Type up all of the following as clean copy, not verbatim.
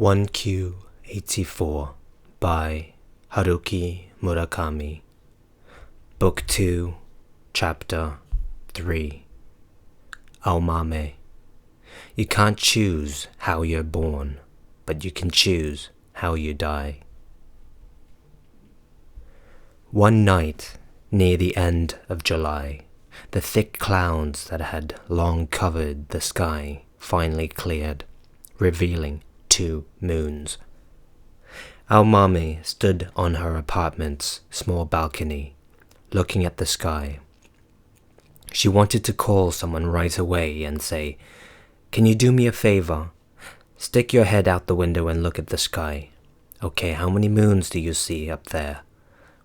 1Q84 by Haruki Murakami. Book 2, Chapter 3. Aomame. You can't choose how you're born, but you can choose how you die. One night, near the end of July, the thick clouds that had long covered the sky finally cleared, revealing 2 moons. Aomame stood on her apartment's small balcony, looking at the sky. She wanted to call someone right away and say, "Can you do me a favor? Stick your head out the window and look at the sky. Okay, how many moons do you see up there?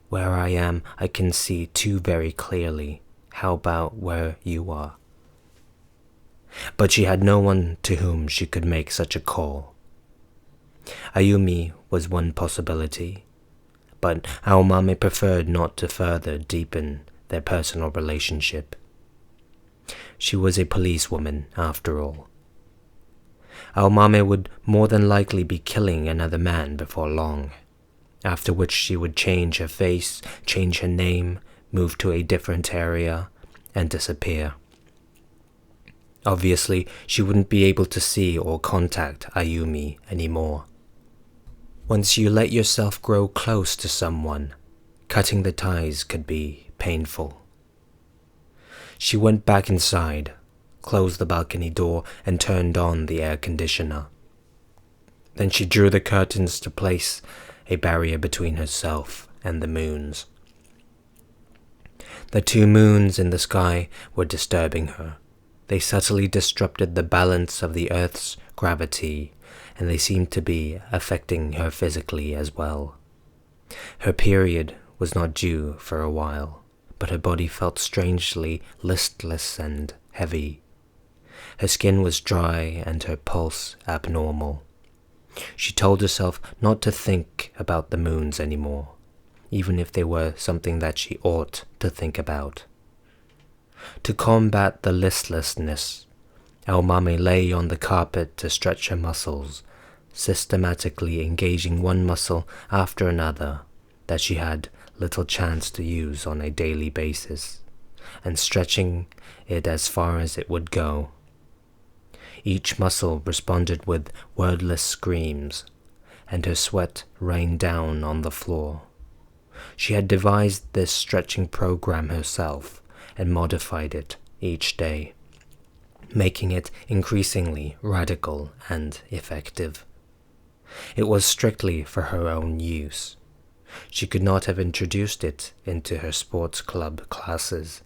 Where I am, I can see 2 very clearly. How about where you are?" But she had no one to whom she could make such a call. Ayumi was one possibility, but Aomame preferred not to further deepen their personal relationship. She was a policewoman, after all. Aomame would more than likely be killing another man before long, after which she would change her face, change her name, move to a different area, and disappear. Obviously, she wouldn't be able to see or contact Ayumi anymore. Once you let yourself grow close to someone, cutting the ties could be painful. She went back inside, closed the balcony door, and turned on the air conditioner. Then she drew the curtains to place a barrier between herself and the moons. The 2 moons in the sky were disturbing her. They subtly disrupted the balance of the Earth's gravity, and they seemed to be affecting her physically as well. Her period was not due for a while, but her body felt strangely listless and heavy. Her skin was dry and her pulse abnormal. She told herself not to think about the moons anymore, even if they were something that she ought to think about. To combat the listlessness, Aomame lay on the carpet to stretch her muscles, systematically engaging one muscle after another that she had little chance to use on a daily basis, and stretching it as far as it would go. Each muscle responded with wordless screams, and her sweat rained down on the floor. She had devised this stretching program herself and modified it each day, making it increasingly radical and effective. It was strictly for her own use. She could not have introduced it into her sports club classes.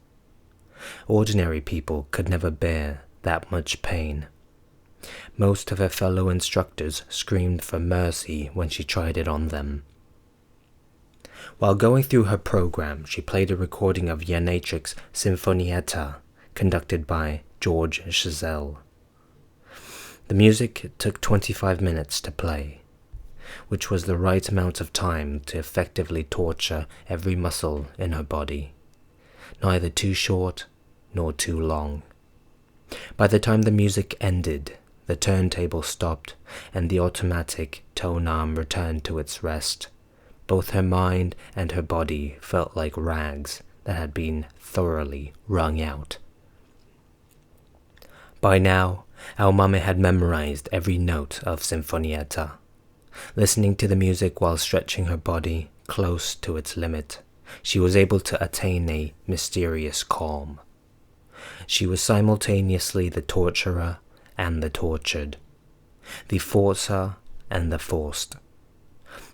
Ordinary people could never bear that much pain. Most of her fellow instructors screamed for mercy when she tried it on them. While going through her program, she played a recording of Janacek's Sinfonietta, conducted by George Chazelle. The music took 25 minutes to play, which was the right amount of time to effectively torture every muscle in her body, neither too short nor too long. By the time the music ended, the turntable stopped and the automatic tone arm returned to its rest. Both her mind and her body felt like rags that had been thoroughly wrung out. By now, Aomame had memorized every note of Sinfonietta. Listening to the music while stretching her body close to its limit, she was able to attain a mysterious calm. She was simultaneously the torturer and the tortured, the forcer and the forced.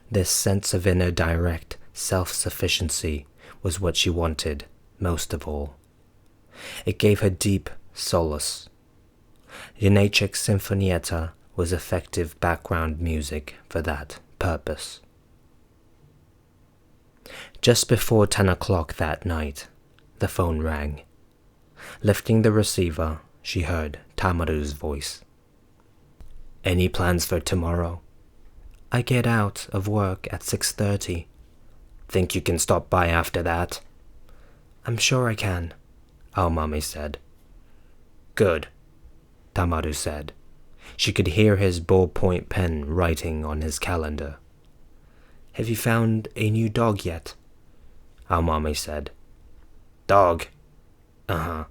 This sense of inner direct self-sufficiency was what she wanted most of all. It gave her deep solace. Janacek's Sinfonietta was effective background music for that purpose. Just before 10 o'clock that night, the phone rang. Lifting the receiver, she heard Tamaru's voice. "Any plans for tomorrow?" "I get out of work at 6:30. "Think you can stop by after that?" "I'm sure I can," Aomame said. "Good," Tamaru said. She could hear his ballpoint pen writing on his calendar. "Have you found a new dog yet?" Aomame said. "Dog? Uh-huh.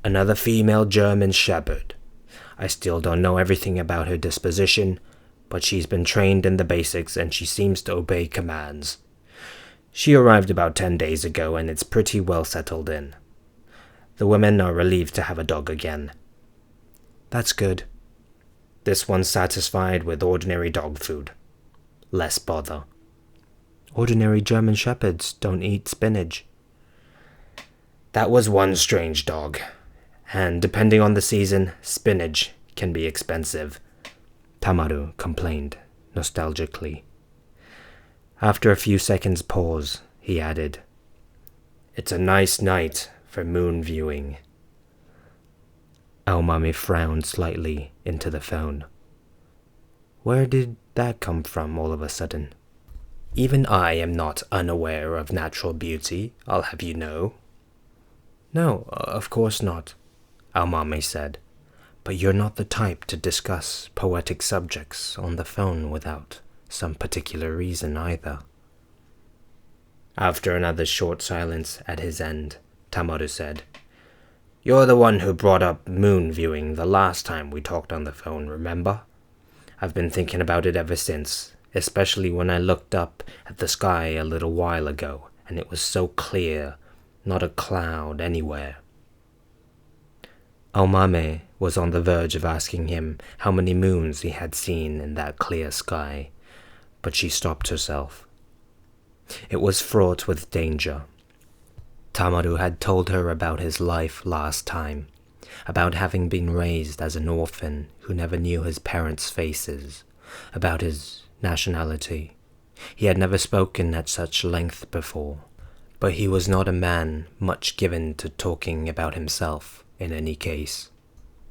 Another female German Shepherd. I still don't know everything about her disposition, but she's been trained in the basics and she seems to obey commands. She arrived about 10 days ago and it's pretty well settled in. The women are relieved to have a dog again." "That's good." "This one's satisfied with ordinary dog food. Less bother." "Ordinary German Shepherds don't eat spinach." "That was one strange dog. And depending on the season, spinach can be expensive," Tamaru complained nostalgically. After a few seconds' pause, he added, "It's a nice night for moon viewing." Aomame frowned slightly into the phone. Where did that come from all of a sudden? "Even I am not unaware of natural beauty, I'll have you know." "No, of course not," Aomame said. "But you're not the type to discuss poetic subjects on the phone without some particular reason either." After another short silence at his end, Tamaru said, "You're the one who brought up moon viewing the last time we talked on the phone, remember? I've been thinking about it ever since, especially when I looked up at the sky a little while ago, and it was so clear, not a cloud anywhere." Aomame was on the verge of asking him how many moons he had seen in that clear sky, but she stopped herself. It was fraught with danger. Tamaru had told her about his life last time, about having been raised as an orphan who never knew his parents' faces, about his nationality. He had never spoken at such length before, but he was not a man much given to talking about himself in any case.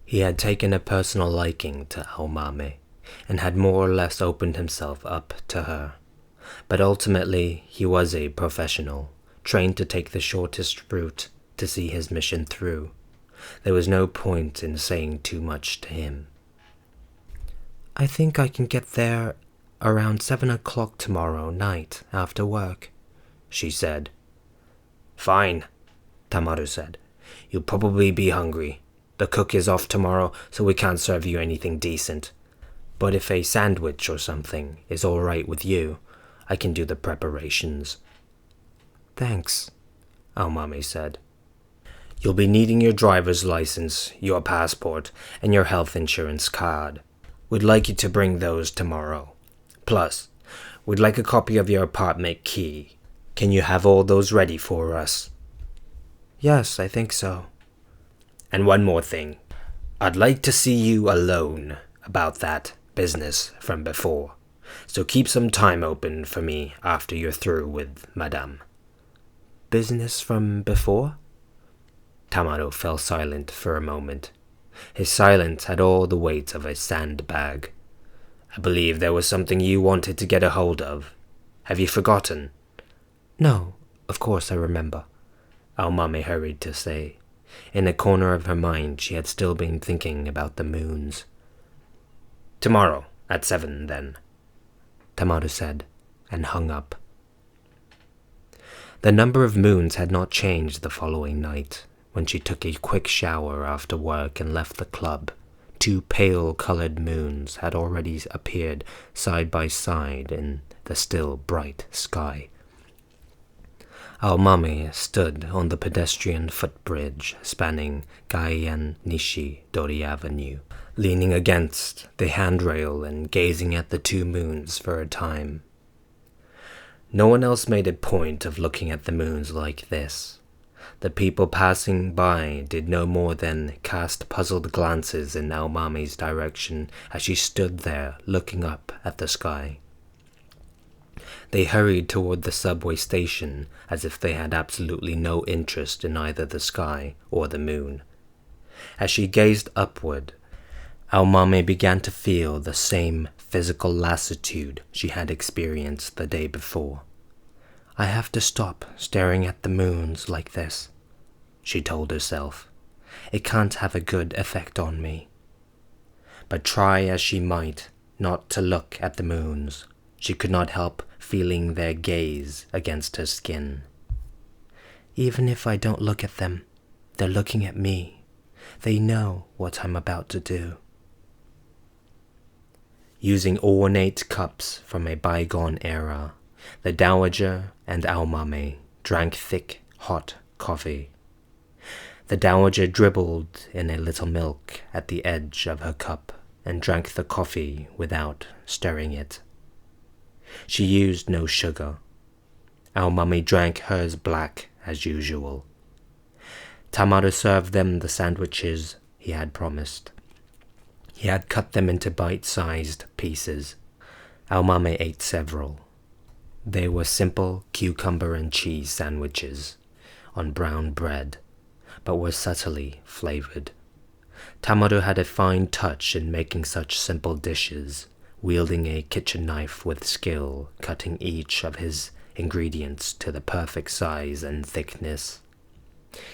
He had taken a personal liking to Aomame, and had more or less opened himself up to her. But ultimately he was a professional, trained to take the shortest route to see his mission through. There was no point in saying too much to him. "I think I can get there around 7 o'clock tomorrow night after work," she said. "Fine," Tamaru said. "You'll probably be hungry. The cook is off tomorrow, so we can't serve you anything decent. But if a sandwich or something is all right with you, I can do the preparations." "Thanks," Aomame said. "You'll be needing your driver's license, your passport, and your health insurance card. We'd like you to bring those tomorrow. Plus, we'd like a copy of your apartment key. Can you have all those ready for us?" "Yes, I think so." "And one more thing. I'd like to see you alone about that business from before. So keep some time open for me after you're through with Madame." "Business from before?" Tamaru fell silent for a moment. His silence had all the weight of a sandbag. "I believe there was something you wanted to get a hold of. Have you forgotten?" "No, of course I remember," Aomame hurried to say. In a corner of her mind she had still been thinking about the moons. "Tomorrow, at 7, then," Tamaru said, and hung up. The number of moons had not changed the following night. When she took a quick shower after work and left the club, 2 pale-colored moons had already appeared side by side in the still bright sky. Aomame stood on the pedestrian footbridge spanning Gaian Nishi Dori Avenue, leaning against the handrail and gazing at the 2 moons for a time. No one else made a point of looking at the moons like this. The people passing by did no more than cast puzzled glances in Aomame's direction as she stood there looking up at the sky. They hurried toward the subway station as if they had absolutely no interest in either the sky or the moon. As she gazed upward, Aomame began to feel the same physical lassitude she had experienced the day before. "I have to stop staring at the moons like this," she told herself. "It can't have a good effect on me." But try as she might not to look at the moons, she could not help feeling their gaze against her skin. Even if I don't look at them, they're looking at me. They know what I'm about to do. Using ornate cups from a bygone era, the Dowager and Aomame drank thick, hot coffee. The Dowager dribbled in a little milk at the edge of her cup and drank the coffee without stirring it. She used no sugar. Aomame drank hers black as usual. Tamaru served them the sandwiches he had promised. He had cut them into bite-sized pieces. Aomame ate several. They were simple cucumber and cheese sandwiches on brown bread, but were subtly flavored. Tamaru had a fine touch in making such simple dishes, wielding a kitchen knife with skill, cutting each of his ingredients to the perfect size and thickness.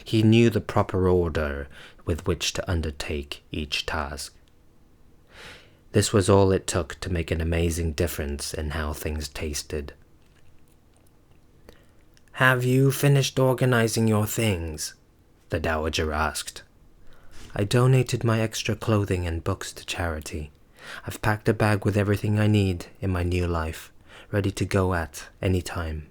He knew the proper order with which to undertake each task. This was all it took to make an amazing difference in how things tasted. "Have you finished organizing your things?" the Dowager asked. "I donated my extra clothing and books to charity. I've packed a bag with everything I need in my new life, ready to go at any time.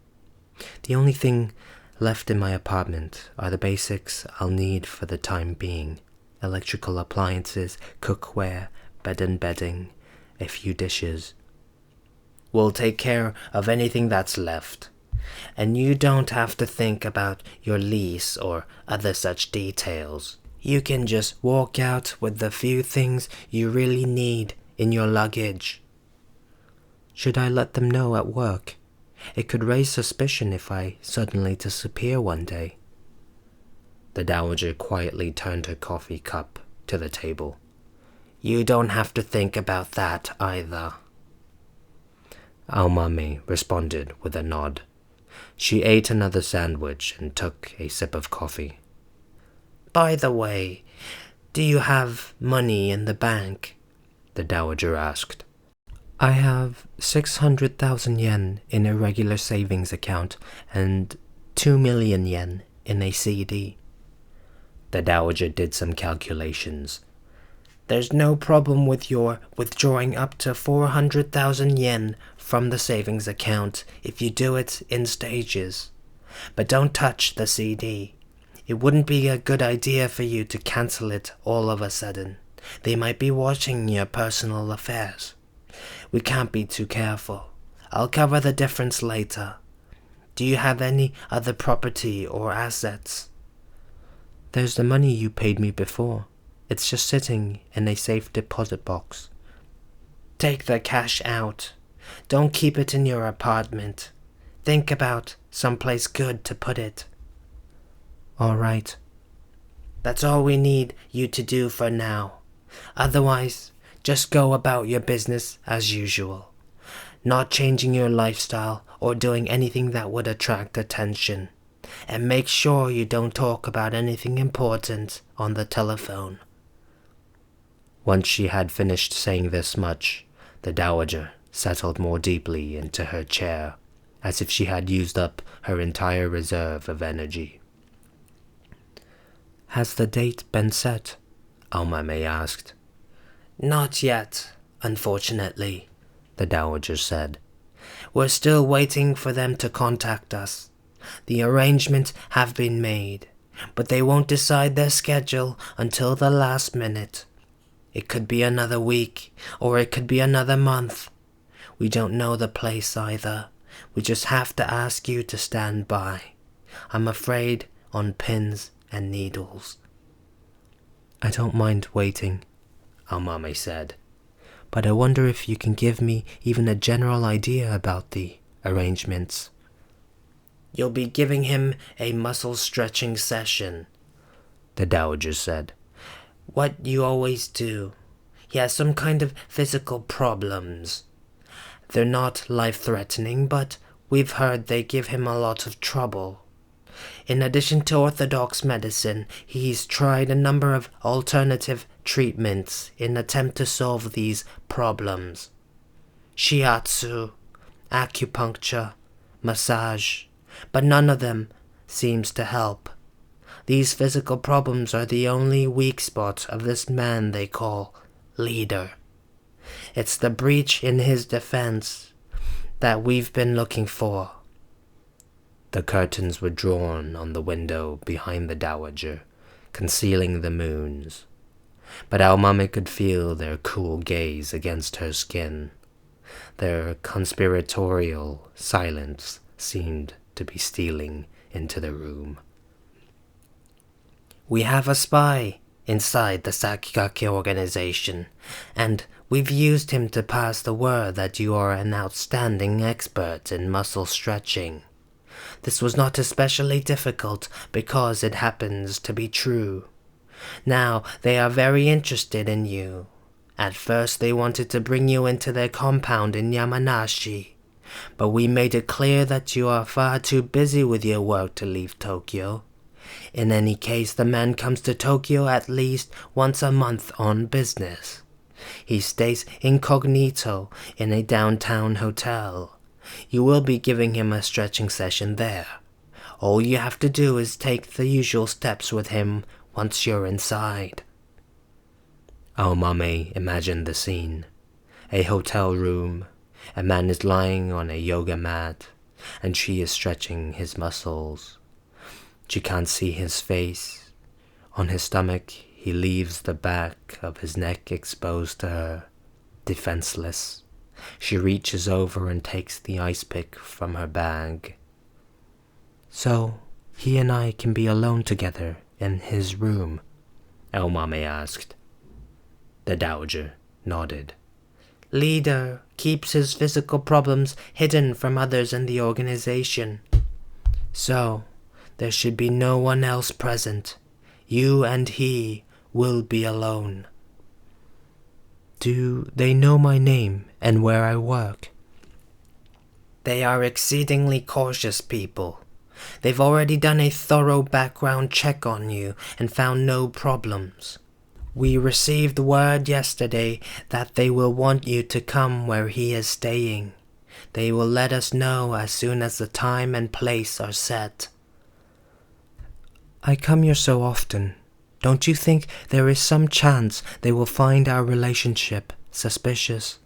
The only thing left in my apartment are the basics I'll need for the time being: electrical appliances, cookware, bed and bedding, a few dishes. We'll take care of anything that's left. And you don't have to think about your lease or other such details. You can just walk out with the few things you really need in your luggage." "Should I let them know at work? It could raise suspicion if I suddenly disappear one day." The Dowager quietly turned her coffee cup to the table. "You don't have to think about that either." Aomame responded with a nod. She ate another sandwich and took a sip of coffee. "By the way, do you have money in the bank?" the Dowager asked. "I have 600,000 yen in a regular savings account and 2 million yen in a CD. The Dowager did some calculations. "There's no problem with your withdrawing up to 400,000 yen from the savings account if you do it in stages. But don't touch the CD. It wouldn't be a good idea for you to cancel it all of a sudden. They might be watching your personal affairs. We can't be too careful. I'll cover the difference later. Do you have any other property or assets?" "There's the money you paid me before. It's just sitting in a safe deposit box." "Take the cash out. Don't keep it in your apartment. Think about someplace good to put it." "All right." "That's all we need you to do for now. Otherwise, just go about your business as usual, not changing your lifestyle or doing anything that would attract attention. And make sure you don't talk about anything important on the telephone." Once she had finished saying this much, the Dowager settled more deeply into her chair, as if she had used up her entire reserve of energy. "Has the date been set?" Aomame asked. "Not yet, unfortunately," the Dowager said. "We're still waiting for them to contact us. The arrangements have been made, but they won't decide their schedule until the last minute. It could be another week, or it could be another month. We don't know the place either. We just have to ask you to stand by. I'm afraid on pins and needles." "I don't mind waiting," Aomame said, "but I wonder if you can give me even a general idea about the arrangements." "You'll be giving him a muscle-stretching session," the Dowager said. "What you always do. He has some kind of physical problems. They're not life-threatening, but we've heard they give him a lot of trouble. In addition to orthodox medicine, he's tried a number of alternative treatments in attempt to solve these problems. Shiatsu, acupuncture, massage, but none of them seems to help. These physical problems are the only weak spot of this man they call leader. It's the breach in his defense that we've been looking for." The curtains were drawn on the window behind the dowager, concealing the moons. But Aomame could feel their cool gaze against her skin. Their conspiratorial silence seemed to be stealing into the room. "We have a spy inside the Sakigake organization, and we've used him to pass the word that you are an outstanding expert in muscle stretching. This was not especially difficult because it happens to be true. Now they are very interested in you. At first they wanted to bring you into their compound in Yamanashi, but we made it clear that you are far too busy with your work to leave Tokyo. In any case, the man comes to Tokyo at least once a month on business. He stays incognito in a downtown hotel. You will be giving him a stretching session there. All you have to do is take the usual steps with him once you're inside." Aomame imagined the scene. A hotel room. A man is lying on a yoga mat, and she is stretching his muscles. She can't see his face. On his stomach, he leaves the back of his neck exposed to her, defenseless. She reaches over and takes the ice pick from her bag. "So, he and I can be alone together in his room?" Aomame asked. The dowager nodded. "Leader keeps his physical problems hidden from others in the organization. So, there should be no one else present. You and he will be alone." "Do they know my name and where I work?" "They are exceedingly cautious people. They've already done a thorough background check on you and found no problems. We received word yesterday that they will want you to come where he is staying. They will let us know as soon as the time and place are set." "I come here so often. Don't you think there is some chance they will find our relationship suspicious?"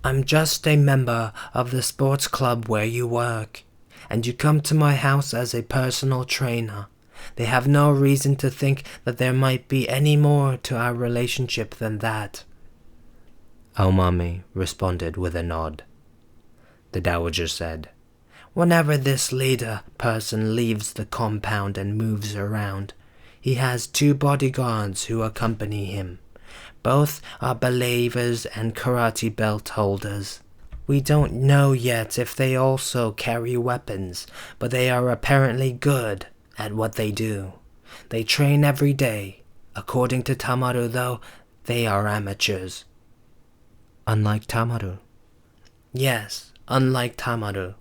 "I'm just a member of the sports club where you work, and you come to my house as a personal trainer. They have no reason to think that there might be any more to our relationship than that." Aomame responded with a nod. The dowager said, "Whenever this leader person leaves the compound and moves around, he has 2 bodyguards who accompany him. Both are believers and karate belt holders. We don't know yet if they also carry weapons, but they are apparently good at what they do. They train every day. According to Tamaru, though, they are amateurs." "Unlike Tamaru?" "Yes, unlike Tamaru.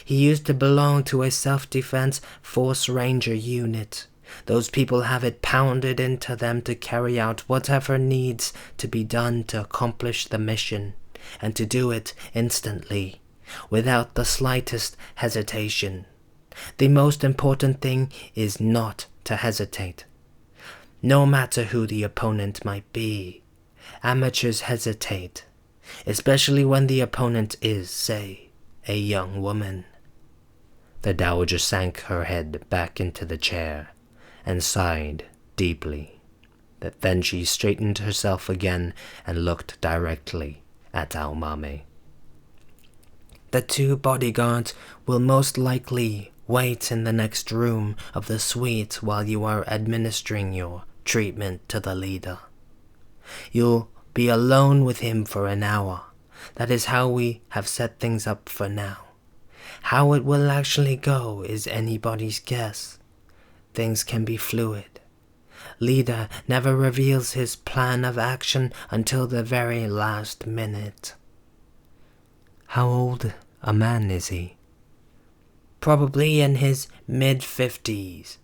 He used to belong to a self-defense force ranger unit. Those people have it pounded into them to carry out whatever needs to be done to accomplish the mission, and to do it instantly, without the slightest hesitation. The most important thing is not to hesitate. No matter who the opponent might be, amateurs hesitate, especially when the opponent is, say, a young woman." The dowager sank her head back into the chair and sighed deeply. Then she straightened herself again and looked directly at Aomame. "The 2 bodyguards will most likely wait in the next room of the suite while you are administering your treatment to the leader. You'll be alone with him for an hour. That is how we have set things up for now. How it will actually go is anybody's guess. Things can be fluid. Leader never reveals his plan of action until the very last minute." "How old a man is he?" "Probably in his mid-50s.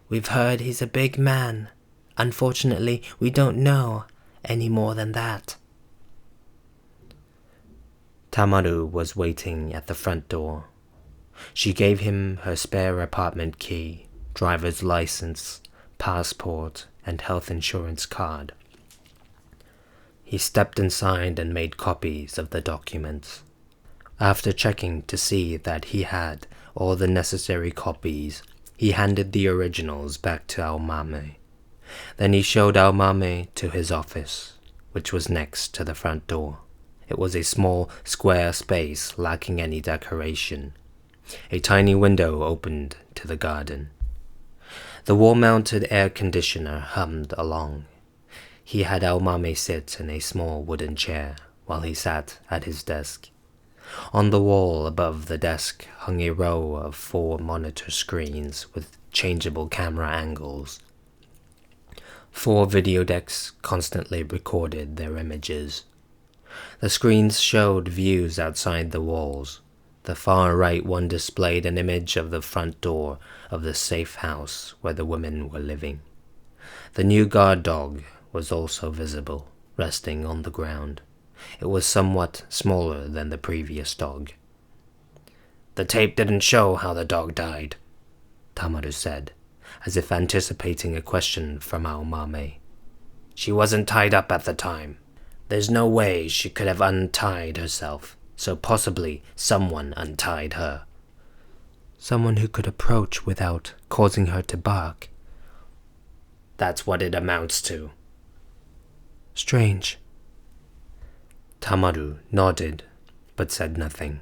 We've heard he's a big man, Unfortunately, we don't know any more than that. Tamaru was waiting at the front door. She gave him her spare apartment key, driver's license, passport, and health insurance card. He stepped inside and made copies of the documents. After checking to see that he had all the necessary copies, he handed the originals back to Aomame. Then he showed Aomame to his office, which was next to the front door. It was a small, square space lacking any decoration. A tiny window opened to the garden. The wall-mounted air conditioner hummed along. He had Aomame sit in a small wooden chair while he sat at his desk. On the wall above the desk hung a row of 4 monitor screens with changeable camera angles. 4 video decks constantly recorded their images. The screens showed views outside the walls. The far right one displayed an image of the front door of the safe house where the women were living. The new guard dog was also visible, resting on the ground. It was somewhat smaller than the previous dog. "The tape didn't show how the dog died," Tamaru said, as if anticipating a question from Aomame. "She wasn't tied up at the time. There's no way she could have untied herself, so possibly someone untied her." "Someone who could approach without causing her to bark." "That's what it amounts to." "Strange." Tamaru nodded, but said nothing.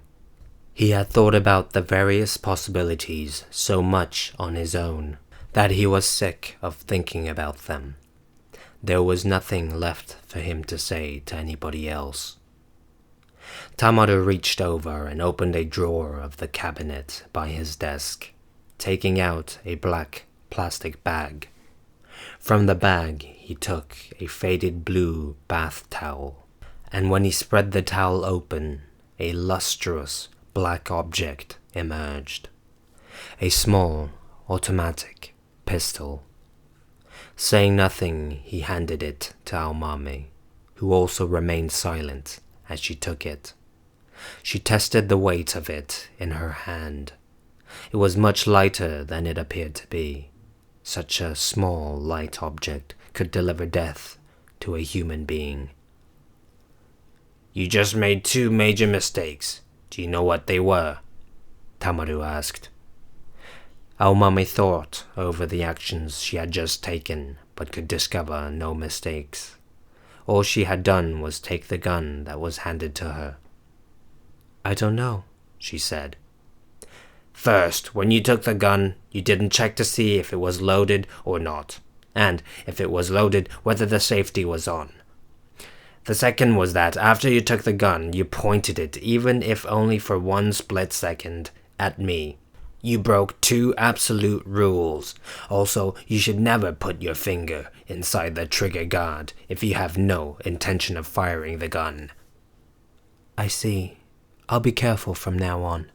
He had thought about the various possibilities so much on his own that he was sick of thinking about them. There was nothing left for him to say to anybody else. Tamaru reached over and opened a drawer of the cabinet by his desk, taking out a black plastic bag. From the bag, he took a faded blue bath towel, and when he spread the towel open, a lustrous black object emerged. A small, automatic pistol. Saying nothing, he handed it to Aomame, who also remained silent as she took it. She tested the weight of it in her hand. It was much lighter than it appeared to be. Such a small, light object could deliver death to a human being. "You just made 2 major mistakes. Do you know what they were?" Tamaru asked. Aomame thought over the actions she had just taken, but could discover no mistakes. All she had done was take the gun that was handed to her. "I don't know," she said. "First, when you took the gun, you didn't check to see if it was loaded or not, and, if it was loaded, whether the safety was on. The second was that after you took the gun, you pointed it, even if only for 1 split second, at me. You broke 2 absolute rules. Also, you should never put your finger inside the trigger guard if you have no intention of firing the gun." "I see. I'll be careful from now on."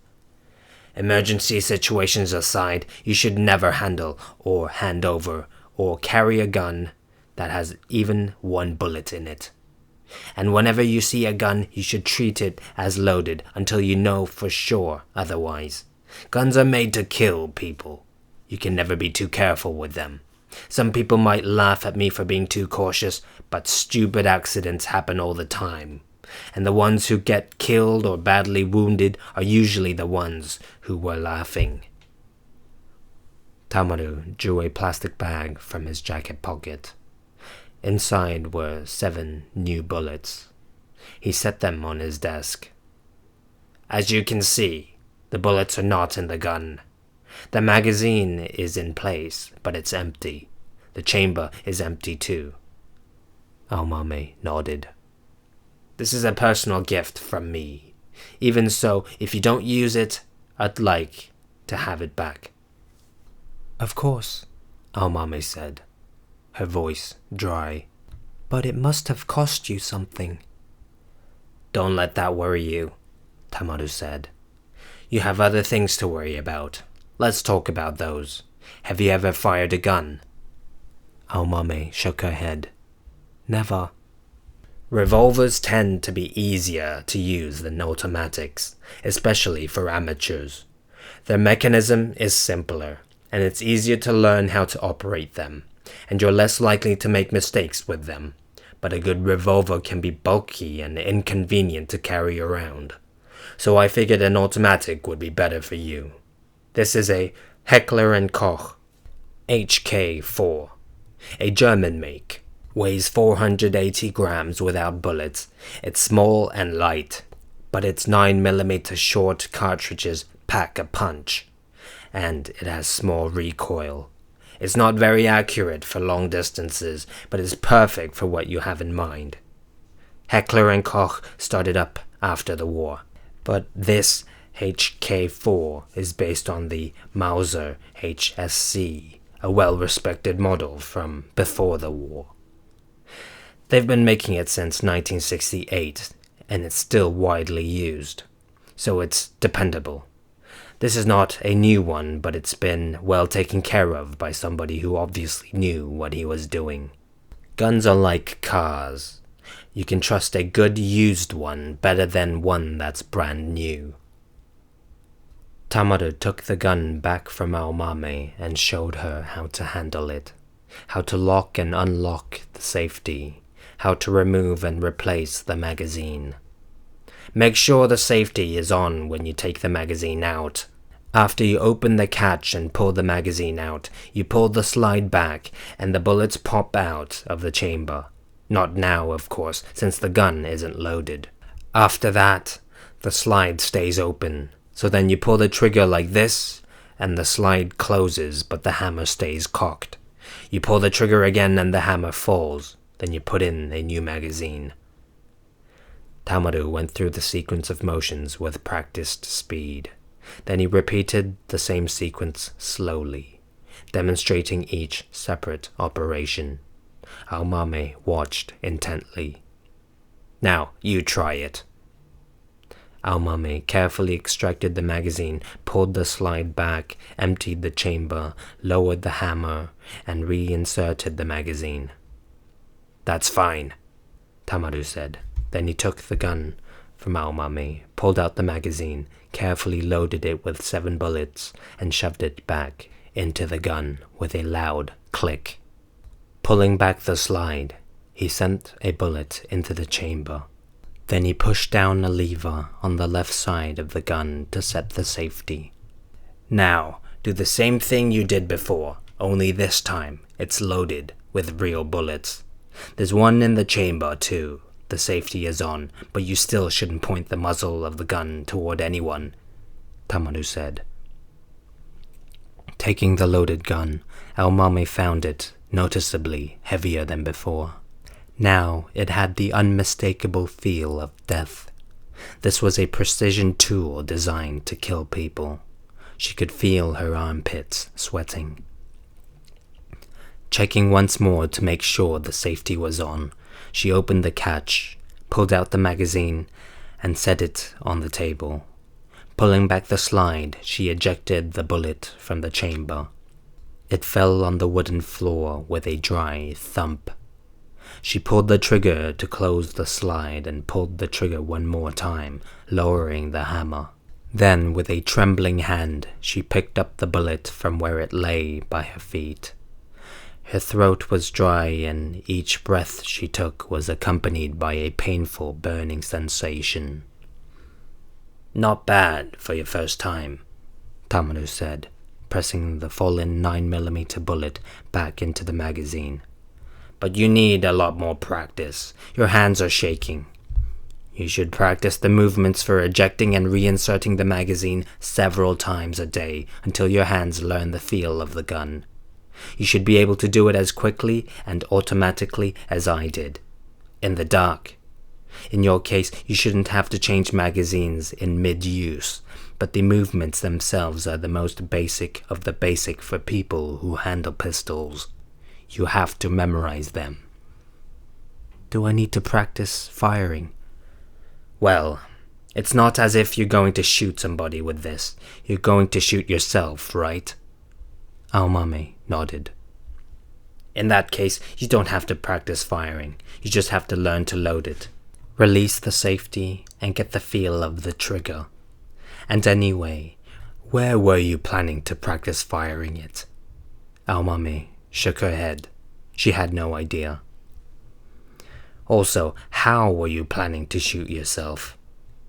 "Emergency situations aside, you should never handle or hand over or carry a gun that has even 1 bullet in it. And whenever you see a gun, you should treat it as loaded until you know for sure otherwise. Guns are made to kill people. You can never be too careful with them. Some people might laugh at me for being too cautious, but stupid accidents happen all the time. And the ones who get killed or badly wounded are usually the ones who were laughing." Tamaru drew a plastic bag from his jacket pocket. Inside were 7 new bullets. He set them on his desk. "As you can see, the bullets are not in the gun. The magazine is in place, but it's empty. The chamber is empty too." Aomame nodded. "This is a personal gift from me. Even so, if you don't use it, I'd like to have it back." "Of course," Aomame said, her voice dry. "But it must have cost you something." "Don't let that worry you," Tamaru said. "You have other things to worry about. Let's talk about those. Have you ever fired a gun?" Aomame shook her head. Never. Revolvers tend to be easier to use than automatics, especially for amateurs. Their mechanism is simpler, and it's easier to learn how to operate them, and you're less likely to make mistakes with them. But a good revolver can be bulky and inconvenient to carry around. So I figured an automatic would be better for you. This is a Heckler & Koch HK4, a German make. Weighs 480 grams without bullets. It's small and light, but its 9mm short cartridges pack a punch, and it has small recoil. It's not very accurate for long distances, but it's perfect for what you have in mind. Heckler & Koch started up after the war, but this HK4 is based on the Mauser HSC, a well-respected model from before the war. They've been making it since 1968, and it's still widely used, so it's dependable. This is not a new one, but it's been well taken care of by somebody who obviously knew what he was doing. Guns are like cars. You can trust a good used one better than one that's brand new. Tamaru took the gun back from Aomame and showed her how to handle it, how to lock and unlock the safety, how to remove and replace the magazine. Make sure the safety is on when you take the magazine out. After you open the catch and pull the magazine out, you pull the slide back and the bullets pop out of the chamber. Not now, of course, since the gun isn't loaded. After that, the slide stays open, so then you pull the trigger like this, and the slide closes but the hammer stays cocked. You pull the trigger again and the hammer falls. Then you put in a new magazine. Tamaru went through the sequence of motions with practiced speed. Then he repeated the same sequence slowly, demonstrating each separate operation. Aomame watched intently. Now, you try it. Aomame carefully extracted the magazine, pulled the slide back, emptied the chamber, lowered the hammer, and reinserted the magazine. That's fine, Tamaru said. Then he took the gun from Aomame, pulled out the magazine, carefully loaded it with 7 bullets, and shoved it back into the gun with a loud click. Pulling back the slide, he sent a bullet into the chamber. Then he pushed down a lever on the left side of the gun to set the safety. Now, do the same thing you did before, only this time it's loaded with real bullets. There's one in the chamber, too. The safety is on, but you still shouldn't point the muzzle of the gun toward anyone, Tamaru said. Taking the loaded gun, Aomame found it noticeably heavier than before. Now it had the unmistakable feel of death. This was a precision tool designed to kill people. She could feel her armpits sweating. Checking once more to make sure the safety was on, she opened the catch, pulled out the magazine, and set it on the table. Pulling back the slide, she ejected the bullet from the chamber. It fell on the wooden floor with a dry thump. She pulled the trigger to close the slide and pulled the trigger one more time, lowering the hammer. Then, with a trembling hand, she picked up the bullet from where it lay by her feet. Her throat was dry, and each breath she took was accompanied by a painful burning sensation. "Not bad for your first time," Tamaru said, pressing the fallen 9mm bullet back into the magazine. "But you need a lot more practice. Your hands are shaking. You should practice the movements for ejecting and reinserting the magazine several times a day until your hands learn the feel of the gun. You should be able to do it as quickly and automatically as I did, in the dark. In your case, you shouldn't have to change magazines in mid-use, but the movements themselves are the most basic of the basic for people who handle pistols. You have to memorize them." "Do I need to practice firing?" "Well, it's not as if you're going to shoot somebody with this. You're going to shoot yourself, right?" Aomame nodded. In that case, you don't have to practice firing. You just have to learn to load it. Release the safety and get the feel of the trigger. And anyway, where were you planning to practice firing it? Aomame shook her head. She had no idea. Also, how were you planning to shoot yourself?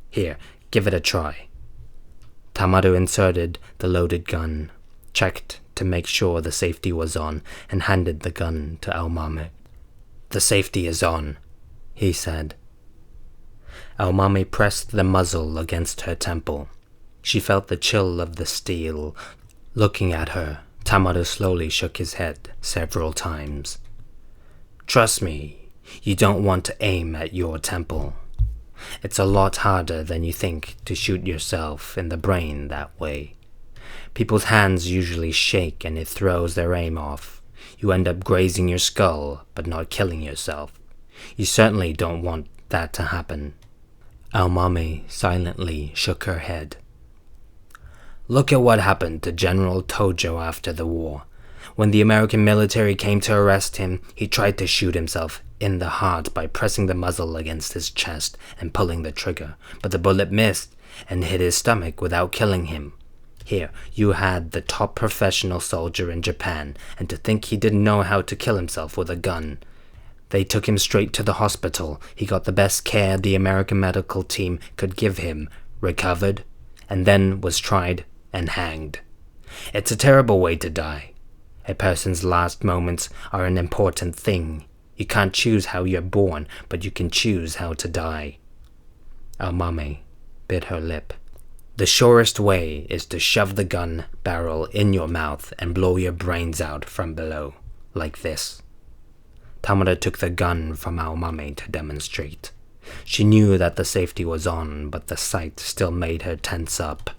Here, give it a try. Tamado inserted the loaded gun, checked to make sure the safety was on, and handed the gun to Aomame. The safety is on, he said. Aomame pressed the muzzle against her temple. She felt the chill of the steel. Looking at her, Tamado slowly shook his head several times. Trust me, you don't want to aim at your temple. It's a lot harder than you think to shoot yourself in the brain that way. People's hands usually shake and it throws their aim off. You end up grazing your skull, but not killing yourself. You certainly don't want that to happen. Aomame silently shook her head. Look at what happened to General Tojo after the war. When the American military came to arrest him, he tried to shoot himself in the heart by pressing the muzzle against his chest and pulling the trigger, but the bullet missed and hit his stomach without killing him. Here, you had the top professional soldier in Japan, and to think he didn't know how to kill himself with a gun. They took him straight to the hospital. He got the best care the American medical team could give him, recovered, and then was tried and hanged. It's a terrible way to die. A person's last moments are an important thing. You can't choose how you're born, but you can choose how to die. Aomame bit her lip. The surest way is to shove the gun barrel in your mouth and blow your brains out from below, like this. Tamada took the gun from Aomame to demonstrate. She knew that the safety was on, but the sight still made her tense up.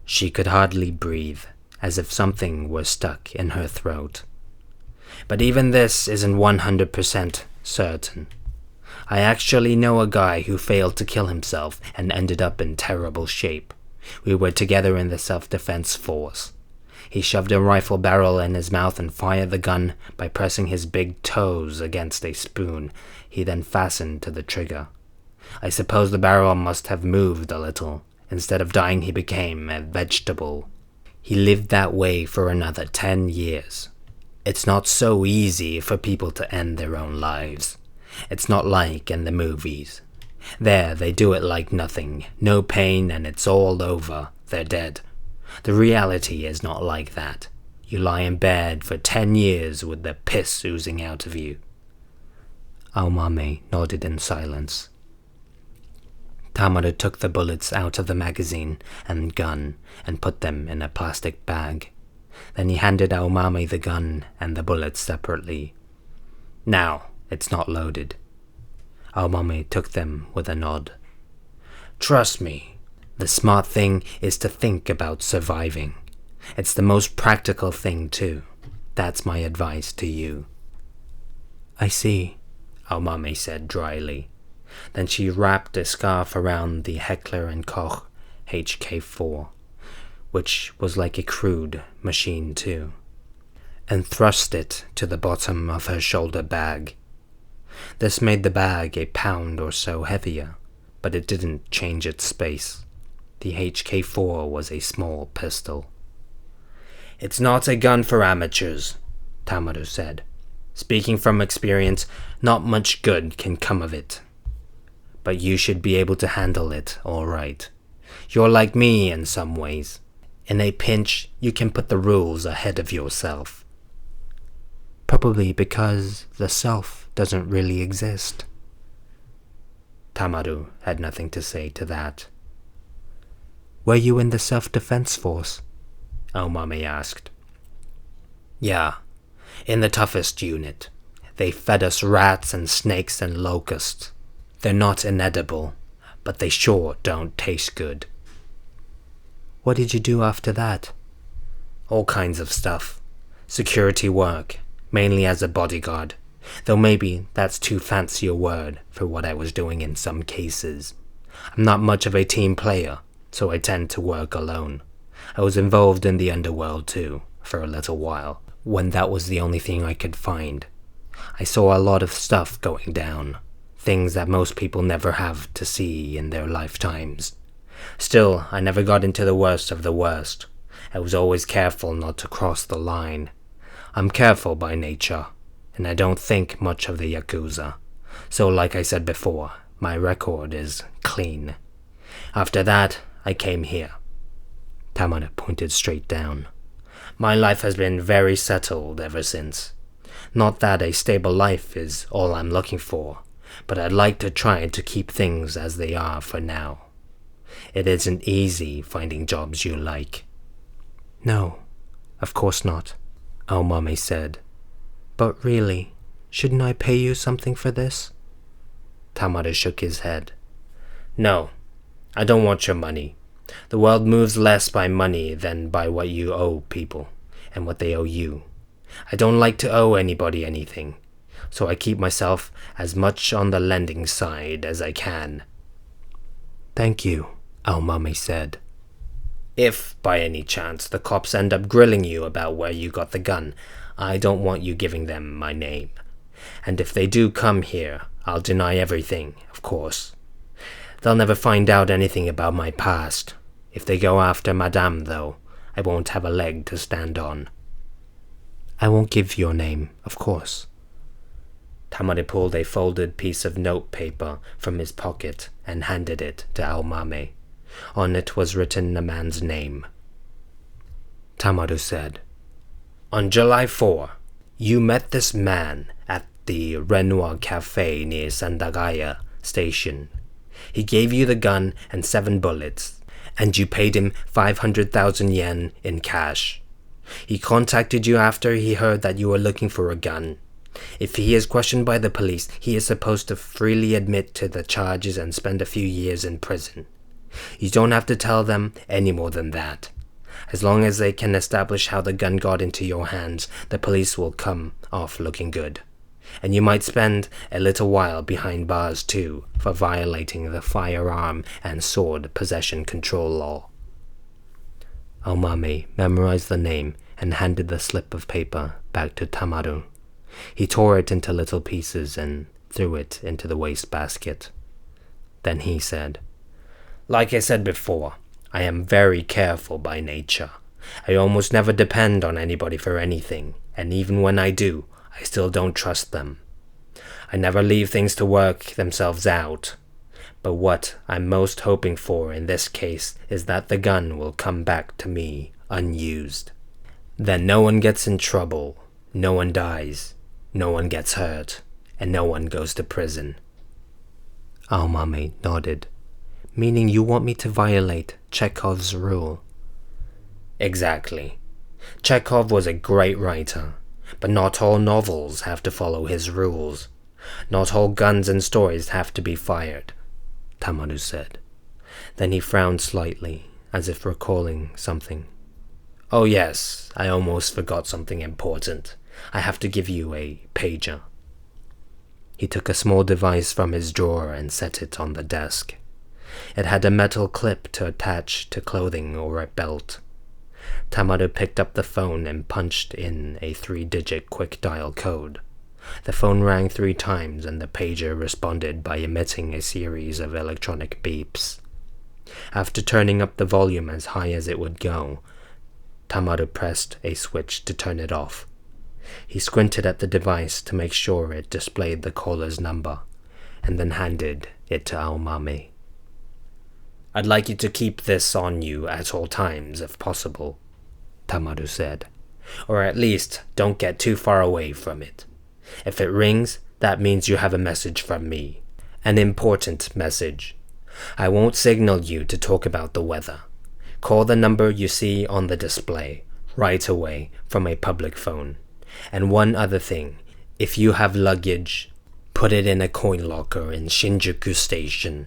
She could hardly breathe, as if something were stuck in her throat. But even this isn't 100% certain. I actually know a guy who failed to kill himself and ended up in terrible shape. We were together in the self-defense force. He shoved a rifle barrel in his mouth and fired the gun by pressing his big toes against a spoon. He then fastened to the trigger. I suppose the barrel must have moved a little. Instead of dying, he became a vegetable. He lived that way for another 10 years. It's not so easy for people to end their own lives. It's not like in the movies. There, they do it like nothing. No pain and it's all over. They're dead. The reality is not like that. You lie in bed for 10 years with the piss oozing out of you. Aomame nodded in silence. Tamada took the bullets out of the magazine and gun and put them in a plastic bag. Then he handed Aomame the gun and the bullets separately. Now, it's not loaded. Aomame took them with a nod. Trust me, the smart thing is to think about surviving. It's the most practical thing, too. That's my advice to you. I see, Aomame said dryly. Then she wrapped a scarf around the Heckler & Koch HK4, which was like a crude machine too, and thrust it to the bottom of her shoulder bag. This made the bag a pound or so heavier, but it didn't change its space. The HK4 was a small pistol. It's not a gun for amateurs, Tamado said. Speaking from experience, not much good can come of it. But you should be able to handle it all right. You're like me in some ways. In a pinch, you can put the rules ahead of yourself. Probably because the self doesn't really exist. Tamado had nothing to say to that. Were you in the self-defense force? Aomame asked. Yeah, in the toughest unit. They fed us rats and snakes and locusts. They're not inedible, but they sure don't taste good. What did you do after that? All kinds of stuff. Security work, mainly as a bodyguard, though maybe that's too fancy a word for what I was doing in some cases. I'm not much of a team player, so I tend to work alone. I was involved in the underworld too, for a little while, when that was the only thing I could find. I saw a lot of stuff going down, things that most people never have to see in their lifetimes. Still, I never got into the worst of the worst. I was always careful not to cross the line. I'm careful by nature, and I don't think much of the Yakuza. So like I said before, my record is clean. After that, I came here. Tamada pointed straight down. My life has been very settled ever since. Not that a stable life is all I'm looking for, but I'd like to try to keep things as they are for now. It isn't easy finding jobs you like. No, of course not, Aomame said. But really, shouldn't I pay you something for this? Tamada shook his head. No, I don't want your money. The world moves less by money than by what you owe people, and what they owe you. I don't like to owe anybody anything, so I keep myself as much on the lending side as I can. Thank you, Aomame said. If, by any chance, the cops end up grilling you about where you got the gun, I don't want you giving them my name. And if they do come here, I'll deny everything, of course. They'll never find out anything about my past. If they go after Madame, though, I won't have a leg to stand on. I won't give your name, of course. Tamada pulled a folded piece of note paper from his pocket and handed it to Aomame. On it was written a man's name. Tamada said, On July 4, you met this man at the Renoir Cafe near Sandagaya Station. He gave you the gun and 7 bullets, and you paid him 500,000 yen in cash. He contacted you after he heard that you were looking for a gun. If he is questioned by the police, he is supposed to freely admit to the charges and spend a few years in prison. You don't have to tell them any more than that. As long as they can establish how the gun got into your hands, the police will come off looking good. And you might spend a little while behind bars too, for violating the firearm and sword possession control law. Aomame memorized the name and handed the slip of paper back to Tamaru. He tore it into little pieces and threw it into the wastebasket. Then he said, Like I said before, I am very careful by nature. I almost never depend on anybody for anything, and even when I do, I still don't trust them. I never leave things to work themselves out. But what I'm most hoping for in this case is that the gun will come back to me unused. Then no one gets in trouble, no one dies, no one gets hurt, and no one goes to prison. Aomame nodded. Meaning you want me to violate Chekhov's rule? Exactly. Chekhov was a great writer, but not all novels have to follow his rules. Not all guns and stories have to be fired, Tamaru said. Then he frowned slightly, as if recalling something. Oh yes, I almost forgot something important. I have to give you a pager. He took a small device from his drawer and set it on the desk. It had a metal clip to attach to clothing or a belt. Tamaru picked up the phone and punched in a 3-digit quick dial code. The phone rang 3 times and the pager responded by emitting a series of electronic beeps. After turning up the volume as high as it would go, Tamaru pressed a switch to turn it off. He squinted at the device to make sure it displayed the caller's number, and then handed it to Aomame. I'd like you to keep this on you at all times, if possible, Tamaru said. Or at least, don't get too far away from it. If it rings, that means you have a message from me. An important message. I won't signal you to talk about the weather. Call the number you see on the display, right away, from a public phone. And one other thing, if you have luggage, put it in a coin locker in Shinjuku Station.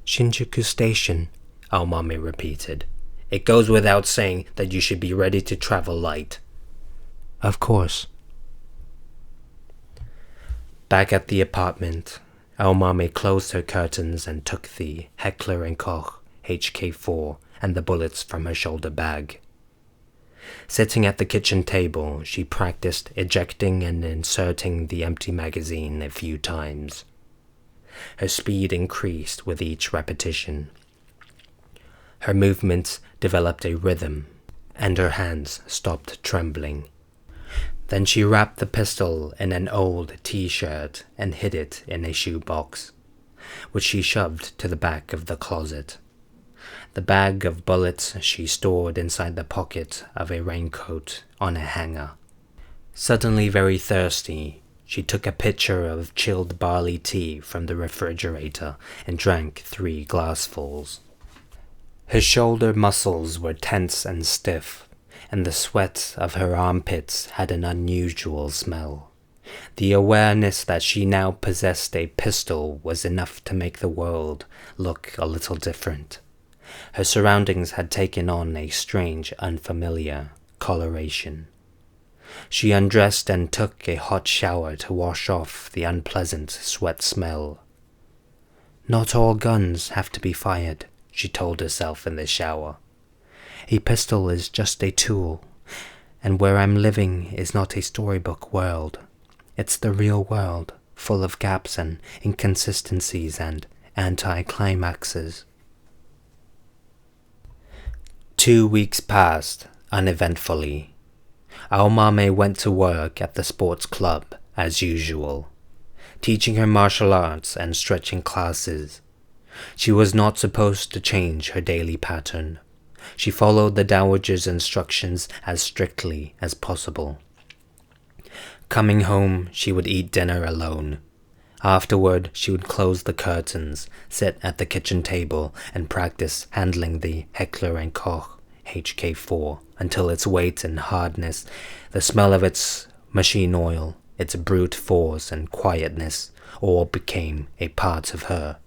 Shinjuku Station, Aomame repeated. It goes without saying that you should be ready to travel light. Of course. Back at the apartment, Aomame closed her curtains and took the Heckler & Koch HK4 and the bullets from her shoulder bag. Sitting at the kitchen table, she practiced ejecting and inserting the empty magazine a few times. Her speed increased with each repetition. Her movements developed a rhythm, and her hands stopped trembling. Then she wrapped the pistol in an old t-shirt and hid it in a shoebox, which she shoved to the back of the closet. The bag of bullets she stored inside the pocket of a raincoat on a hanger. Suddenly very thirsty, she took a pitcher of chilled barley tea from the refrigerator and drank 3 glassfuls. Her shoulder muscles were tense and stiff, and the sweat of her armpits had an unusual smell. The awareness that she now possessed a pistol was enough to make the world look a little different. Her surroundings had taken on a strange, unfamiliar coloration. She undressed and took a hot shower to wash off the unpleasant sweat smell. Not all guns have to be fired, she told herself in the shower. A pistol is just a tool, and where I'm living is not a storybook world. It's the real world, full of gaps and inconsistencies and anticlimaxes. 2 weeks passed uneventfully. Aomame went to work at the sports club as usual, teaching her martial arts and stretching classes. She was not supposed to change her daily pattern. She followed the dowager's instructions as strictly as possible. Coming home, she would eat dinner alone. Afterward, she would close the curtains, sit at the kitchen table, and practice handling the Heckler & Koch HK4 until its weight and hardness, the smell of its machine oil, its brute force and quietness all became a part of her.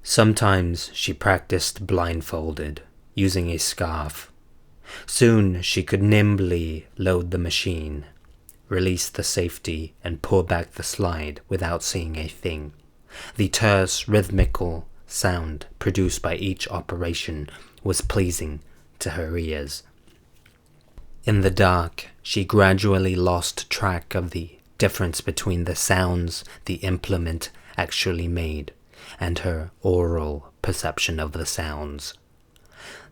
Sometimes she practiced blindfolded, using a scarf. Soon she could nimbly load the machine, release the safety, and pull back the slide without seeing a thing. The terse, rhythmical sound produced by each operation was pleasing to her ears. In the dark, she gradually lost track of the difference between the sounds the implement actually made and her oral perception of the sounds.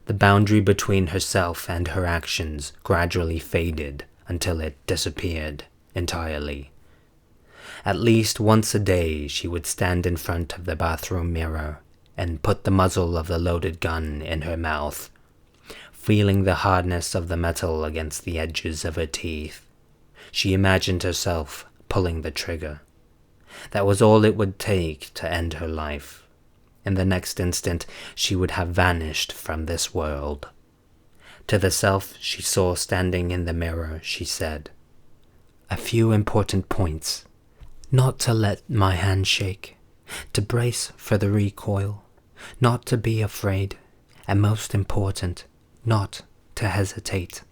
The boundary between herself and her actions gradually faded until it disappeared entirely. At least once a day she would stand in front of the bathroom mirror and put the muzzle of the loaded gun in her mouth, feeling the hardness of the metal against the edges of her teeth. She imagined herself pulling the trigger. That was all it would take to end her life. In the next instant, she would have vanished from this world. To the self she saw standing in the mirror, she said, "A few important points. Not to let my hand shake, to brace for the recoil, not to be afraid, and most important, not to hesitate."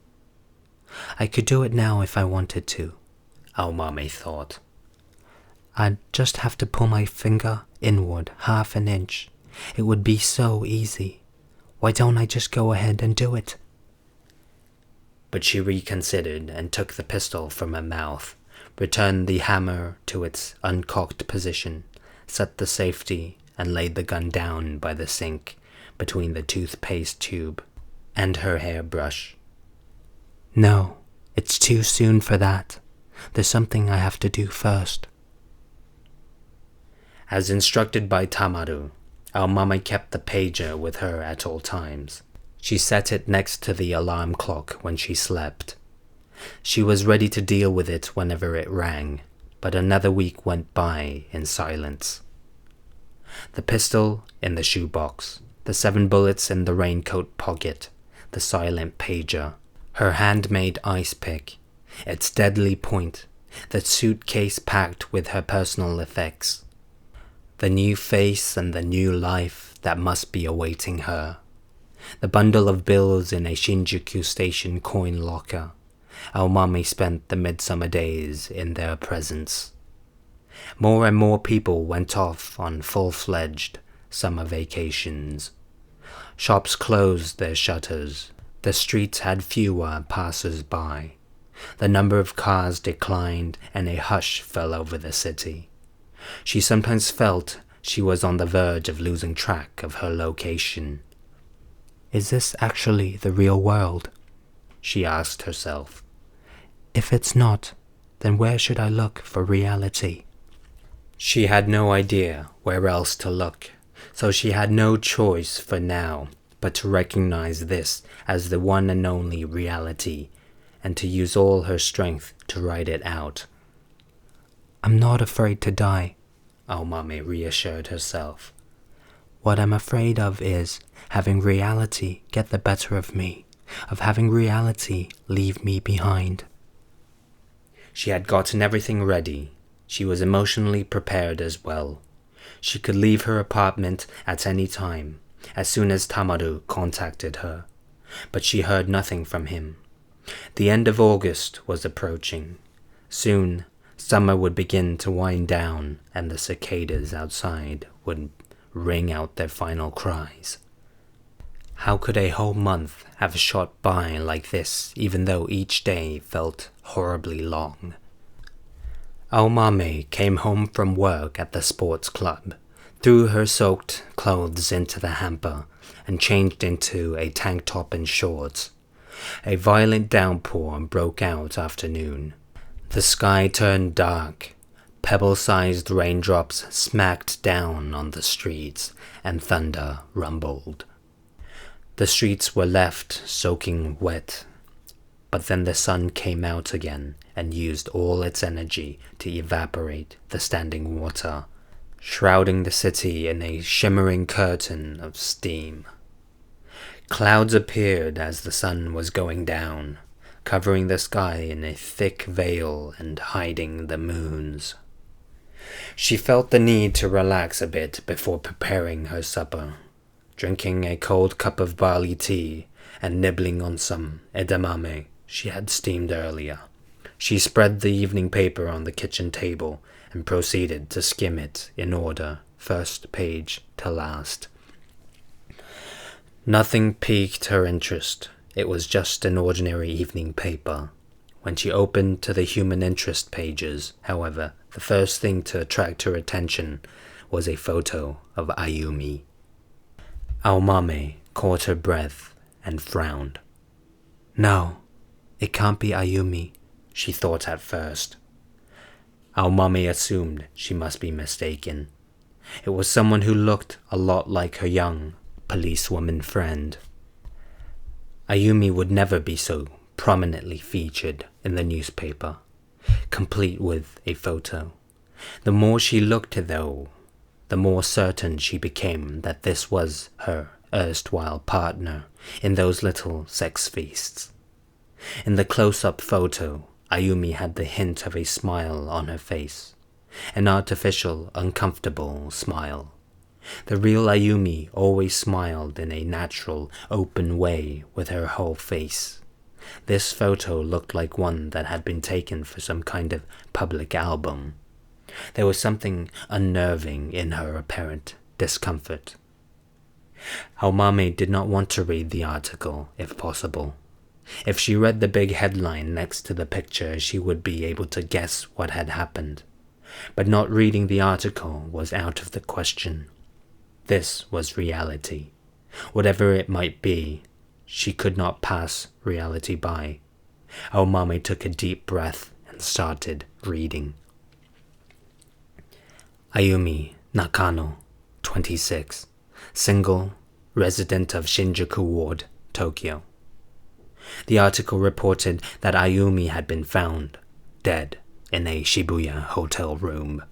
I could do it now if I wanted to, Aomame thought. I'd just have to pull my finger inward half an inch. It would be so easy. Why don't I just go ahead and do it? But she reconsidered and took the pistol from her mouth, returned the hammer to its uncocked position, set the safety, and laid the gun down by the sink between the toothpaste tube and her hairbrush. No, it's too soon for that. There's something I have to do first. As instructed by Tamaru, Aomame kept the pager with her at all times. She set it next to the alarm clock when she slept. She was ready to deal with it whenever it rang, but another week went by in silence. The pistol in the shoebox, the 7 bullets in the raincoat pocket, the silent pager, her handmade ice pick, its deadly point, the suitcase packed with her personal effects, the new face and the new life that must be awaiting her, the bundle of bills in a Shinjuku station coin locker. Aomame spent the midsummer days in their presence. More and more people went off on full-fledged summer vacations. Shops closed their shutters. The streets had fewer passers-by. The number of cars declined and a hush fell over the city. She sometimes felt she was on the verge of losing track of her location. Is this actually the real world? She asked herself. If it's not, then where should I look for reality? She had no idea where else to look, so she had no choice for now but to recognize this as the one and only reality, and to use all her strength to ride it out. I'm not afraid to die, Aomame reassured herself. What I'm afraid of is having reality get the better of me, of having reality leave me behind. She had gotten everything ready. She was emotionally prepared as well. She could leave her apartment at any time, as soon as Tamaru contacted her, but she heard nothing from him. The end of August was approaching. Soon, summer would begin to wind down, and the cicadas outside would ring out their final cries. How could a whole month have shot by like this, even though each day felt horribly long? Aomame came home from work at the sports club, threw her soaked clothes into the hamper, and changed into a tank top and shorts. A violent downpour broke out after noon. The sky turned dark. Pebble-sized raindrops smacked down on the streets, and thunder rumbled. The streets were left soaking wet, but then the sun came out again and used all its energy to evaporate the standing water, shrouding the city in a shimmering curtain of steam. Clouds appeared as the sun was going down, covering the sky in a thick veil and hiding the moons. She felt the need to relax a bit before preparing her supper, drinking a cold cup of barley tea and nibbling on some edamame she had steamed earlier. She spread the evening paper on the kitchen table and proceeded to skim it in order, first page to last. Nothing piqued her interest. It was just an ordinary evening paper. When she opened to the human interest pages, however, the first thing to attract her attention was a photo of Ayumi. Aomame caught her breath and frowned. No, it can't be Ayumi, she thought at first. Aomame assumed she must be mistaken. It was someone who looked a lot like her young policewoman friend. Ayumi would never be so prominently featured in the newspaper, complete with a photo. The more she looked, though, the more certain she became that this was her erstwhile partner in those little sex feasts. In the close-up photo, Ayumi had the hint of a smile on her face, an artificial, uncomfortable smile. The real Ayumi always smiled in a natural, open way with her whole face. This photo looked like one that had been taken for some kind of public album. There was something unnerving in her apparent discomfort. Aomame did not want to read the article, if possible. If she read the big headline next to the picture, she would be able to guess what had happened. But not reading the article was out of the question. This was reality. Whatever it might be, she could not pass reality by. Aomame took a deep breath and started reading. Ayumi Nakano, 26, single, resident of Shinjuku Ward, Tokyo. The article reported that Ayumi had been found, dead, in a Shibuya hotel room.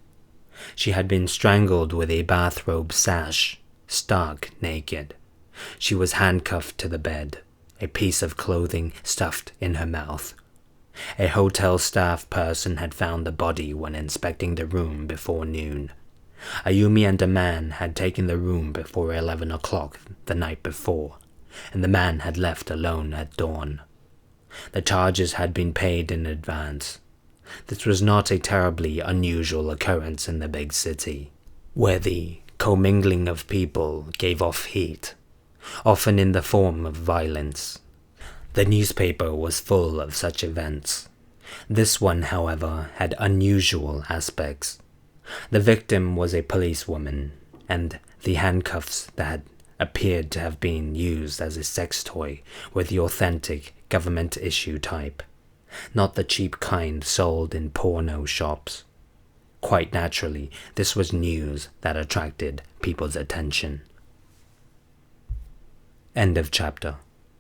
She had been strangled with a bathrobe sash, stark naked. She was handcuffed to the bed, a piece of clothing stuffed in her mouth. A hotel staff person had found the body when inspecting the room before noon. Ayumi and a man had taken the room before 11 o'clock the night before, and the man had left alone at dawn. The charges had been paid in advance. This was not a terribly unusual occurrence in the big city, where the commingling of people gave off heat, often in the form of violence. The newspaper was full of such events. This one, however, had unusual aspects. The victim was a policewoman, and the handcuffs that appeared to have been used as a sex toy were the authentic government-issue type, not the cheap kind sold in porno shops. Quite naturally, this was news that attracted people's attention. End of chapter.